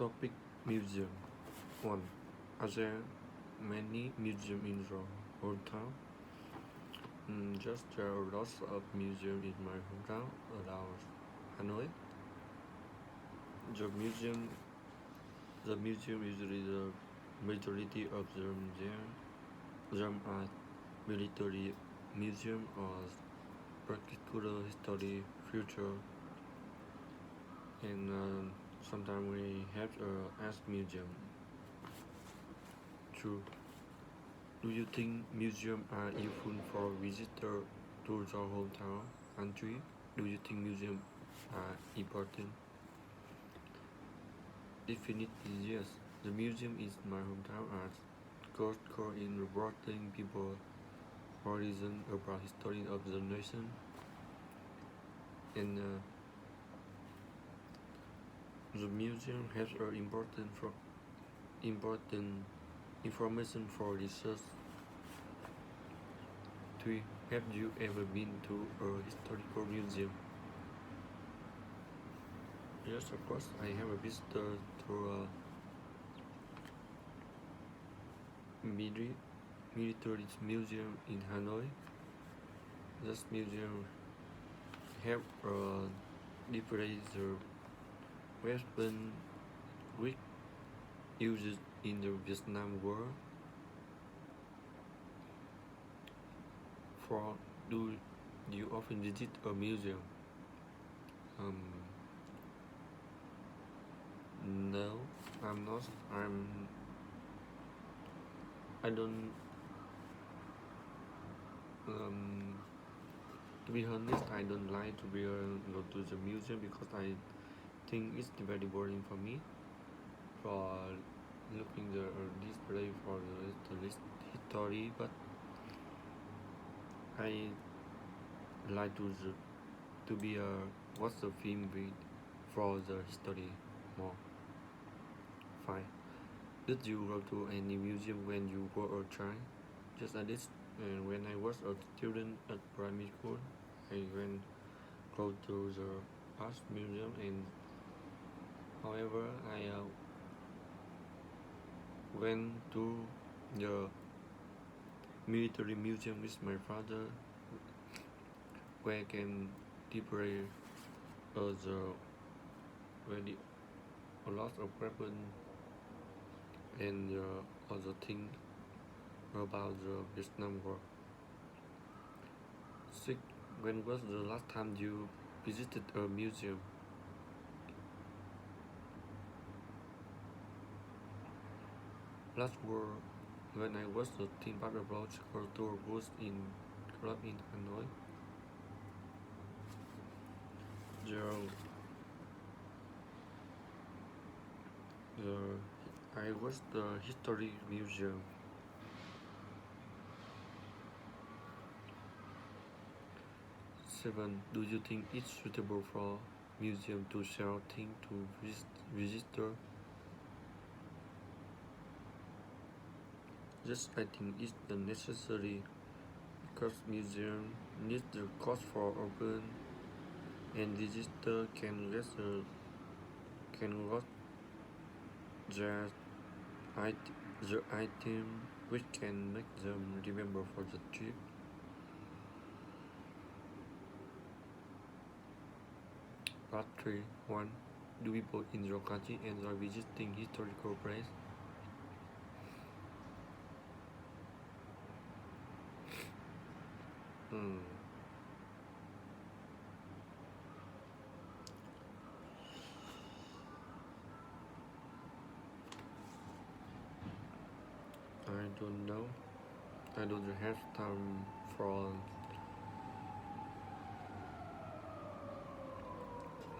Topic Museum 1. Are there many museums in your hometown? Just there are lots of museums in my hometown around Hanoi. The museum usually the majority of them are military museum or particular history future, and sometimes we have a art museum. True. Do you think museums are useful for visitors to your hometown country? Do you think museums are important? Definitely yes. The museum is my hometown art. Core in reporting people horizon about history of the nation, and the museum has important information for research. 3. Have you ever been to a historical museum? Yes, of course. I have a visitor to a military museum in Hanoi. This museum have displayed the weapon which used in the Vietnam War. For do you often visit a museum? No, I'm not. I don't. To be honest, I don't like to go to the museum because I think it's very boring for me. For looking the display for the history, but I like to be watch the film for the history more. 5. Did you go to any museum when you were a child? Just I did. And when I was a student at primary school, I go to the art museum, and however I went to the military museum with my father, where I can display a lot of weapons and other things about the Vietnam War. 6. When was the last time you visited a museum? Last war, when I was a teen basketball culture was in club in Hanoi. I was the history museum. 7. Do you think it's suitable for museum to sell things to visitors? Yes, I think it's the necessary because museum needs the cost for open, and visitor can get the item which can make them remember for the trip. Part 3. 1. Do people in your country enjoy visiting historical places? I don't know. I don't have time for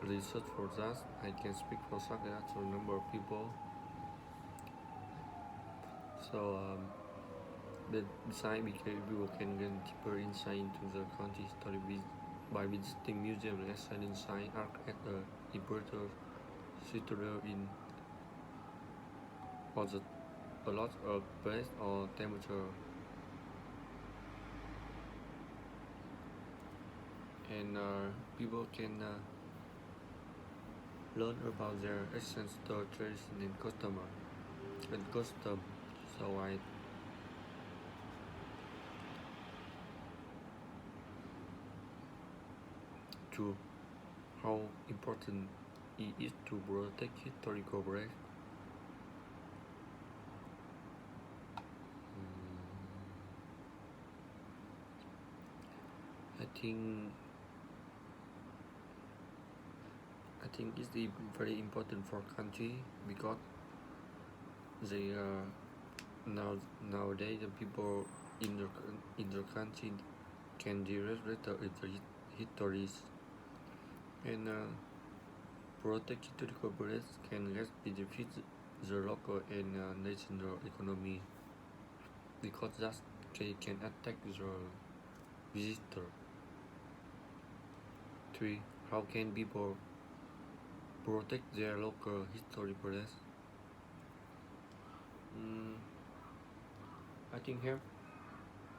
research for that. I can speak for such a number of people. So, besides, people can get deeper insight into the country history by visiting museums, exciting science, art, at a important citadel in or a lot of place or temperature, and people can learn about their ancestor tradition and custom. So I to how important it is to protect historical breaks. I think I think it's very important for country because they nowadays the people in the country can direct the histories and protect historical breaks can less benefit the local and national economy because that they can attack the visitor. 3. How can people protect their local history place? Mm, I think have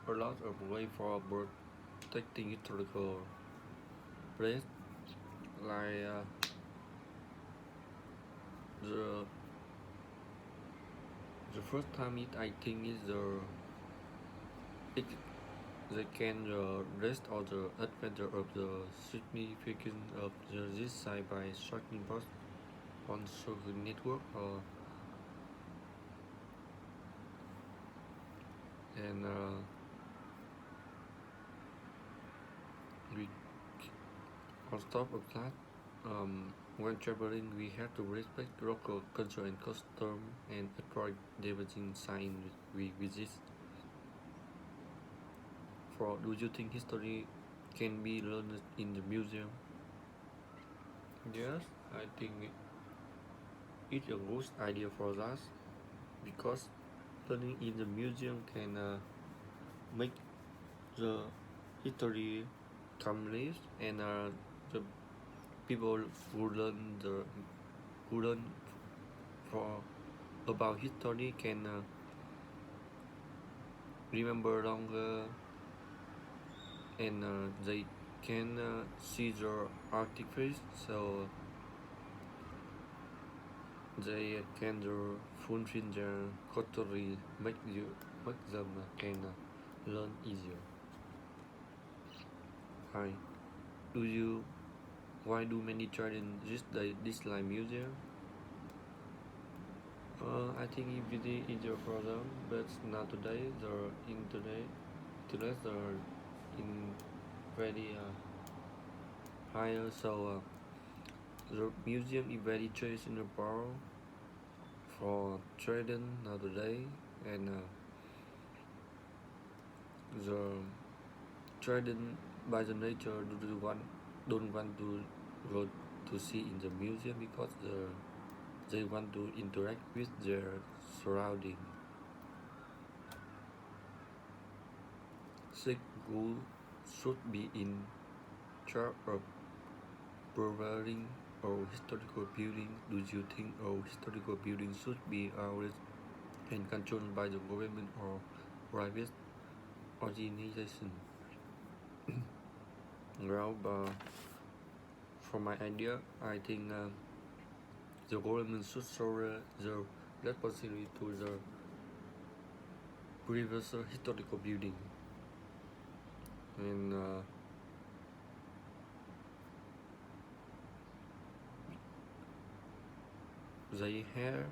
a lot of way for protecting historical place, like the the first time it I think is it, they can rest on the adventure of the significance of this site by striking post on social network or and we on top of that, when traveling, we have to respect local culture and custom and avoid damaging sign we visit. For do you think history can be learned in the museum? Yes, I think it's a good idea for us because learning in the museum can make the history come live and the people who learn for about history can remember longer and they can see the artifacts so they can fulfill their culturally make them can learn easier. Hi, do you why do many children dislike museum? I think it really easier for them, but not today. The internet are in very higher, so the museum is very choiceable for children nowadays, and the children by the nature don't want to go to see in the museum because they want to interact with their surrounding. School should be in charge of preserving our historical buildings. Do you think our historical buildings should be ours and controlled by the government or private organization? Well, for my idea, I think the government should show the responsibility to the previous historical building and they have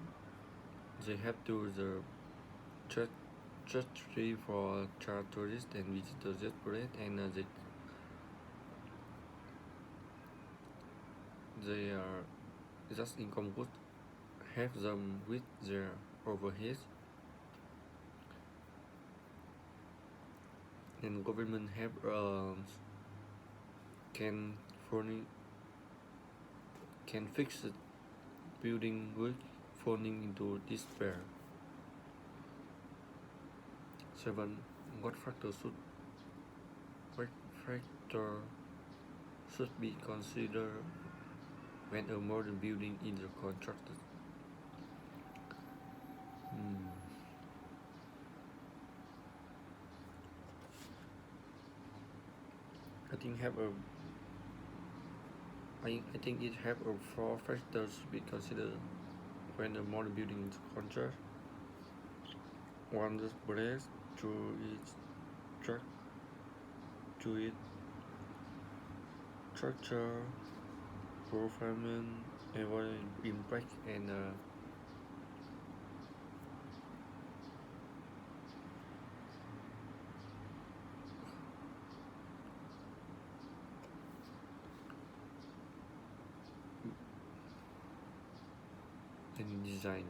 they have to the church church free for child tourists and visitors separate and they are just income good have them with their overhead and government have can furnish can fix it building with falling into despair. 7. What factor should be considered when a modern building is constructed? I think have I think it have a four factors to be considered when a model building is constructed. One is brace to its structure, to its structure, performance, avoid impact, and design.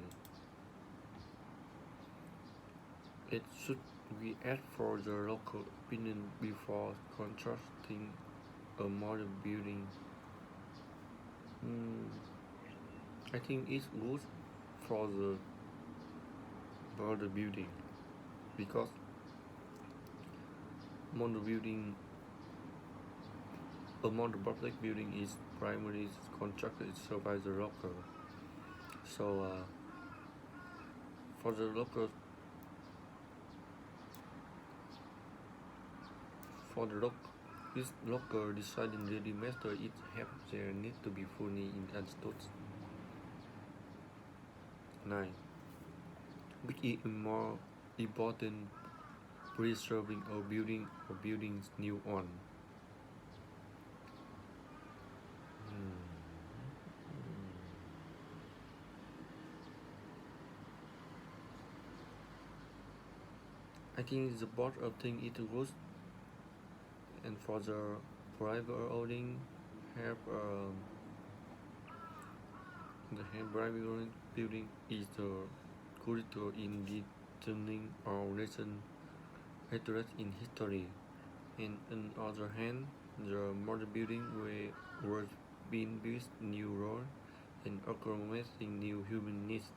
It should be asked for the local opinion before constructing a model building. Hmm, I think it's good for the model building because model building, a model public building is primarily constructed itself by the local. So for the local, for the local, this local deciding really matter. It helps their need to be fully understood. 9. Which is more important, preserving a building or building's new one. Hmm. I think the board of thing it goes and for the private owning have the private building is the critical in determining our recent address in history. And on the other hand, the modern building was being built new road and accommodating new human needs.